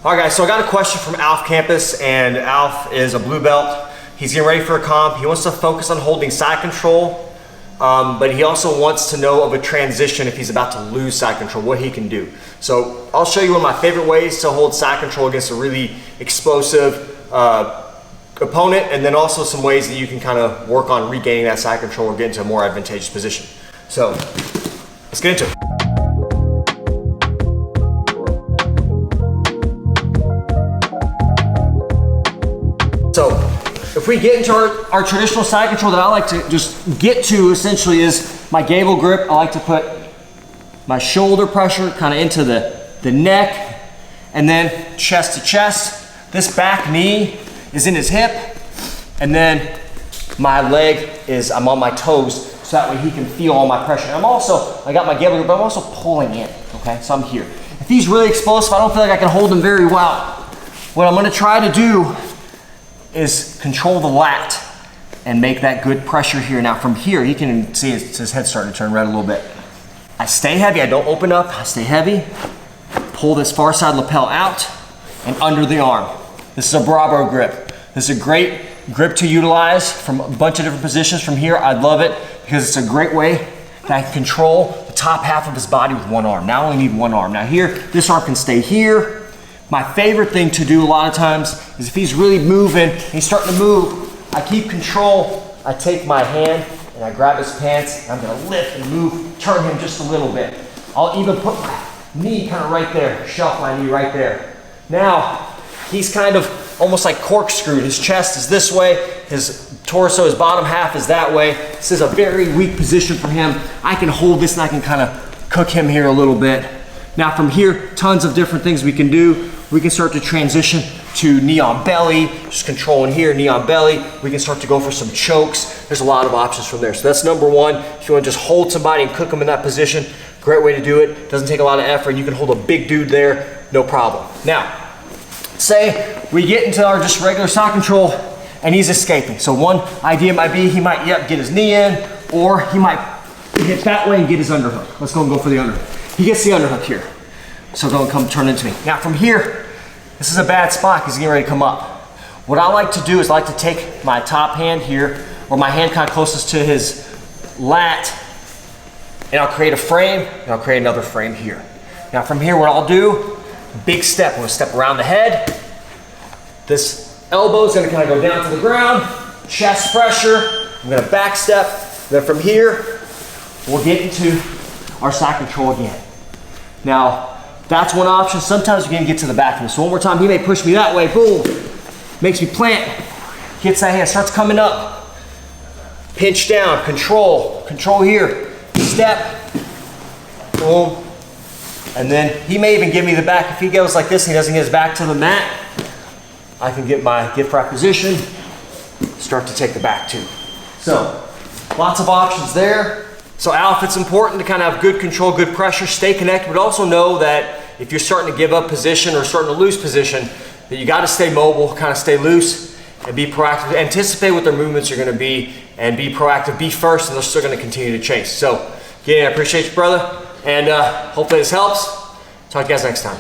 All right guys, so I got a question from Alf Campus, and Alf is a blue belt. He's getting ready for a comp. He wants to focus on holding side control, but he also wants to know of a transition if he's about to lose side control, what he can do. So I'll show you one of my favorite ways to hold side control against a really explosive opponent, and then also some ways that you can kind of work on regaining that side control or get into a more advantageous position. So let's get into it. So if we get into our traditional side control that I like to just get to essentially is my gable grip. I like to put my shoulder pressure kind of into the neck and then chest to chest. This back knee is in his hip, and then my leg is, I'm on my toes, so that way he can feel all my pressure. And I got my gable grip, but I'm also pulling in, okay? So I'm here. If he's really explosive, I don't feel like I can hold him very well. What I'm gonna try to do is control the lat and make that good pressure here. Now from here, you can see his head starting to turn red a little bit. I stay heavy, I don't open up, I stay heavy. Pull this far side lapel out and under the arm. This is a Brabo grip. This is a great grip to utilize from a bunch of different positions from here. I love it because it's a great way that I can control the top half of his body with one arm. Now I only need one arm. Now here, this arm can stay here. My favorite thing to do a lot of times is if he's really moving, he's starting to move, I keep control. I take my hand and I grab his pants, and I'm gonna lift and move, turn him just a little bit. I'll even put my knee kind of right there, shelf my knee right there. Now, he's kind of almost like corkscrewed. His chest is this way, his torso, his bottom half is that way. This is a very weak position for him. I can hold this and I can kind of cook him here a little bit. Now from here, tons of different things we can do. We can start to transition to knee on belly, just controlling here, knee on belly. We can start to go for some chokes. There's a lot of options from there. So that's number one. If you want to just hold somebody and cook them in that position, great way to do it. Doesn't take a lot of effort. You can hold a big dude there, no problem. Now, say we get into our just regular side control and he's escaping. So one idea might be he might get his knee in, or he might get that way and get his underhook. Let's go for the underhook. He gets the underhook here. So go and come turn into me. Now from here, this is a bad spot because he's getting ready to come up. What I like to do is I like to take my top hand here, or my hand kind of closest to his lat, and I'll create a frame, and I'll create another frame here. Now from here, what I'll do, big step. I'm gonna step around the head. This elbow is gonna kind of go down to the ground, chest pressure. I'm gonna back step. Then from here, we'll get into our side control again. Now, that's one option. Sometimes you can get to the back of this. So one more time, he may push me that way, boom. Makes me plant, hits that hand, starts coming up. Pinch down, control here. Step, boom. And then he may even give me the back. If he goes like this and he doesn't get his back to the mat, I can get my gift wrap position, start to take the back too. So, lots of options there. So Alf, it's important to kind of have good control, good pressure, stay connected, but also know that if you're starting to give up position or starting to lose position, that you got to stay mobile, kind of stay loose, and be proactive. Anticipate what their movements are going to be, and be proactive, be first, and they're still going to continue to chase. So, again, I appreciate you, brother, and hopefully this helps. Talk to you guys next time.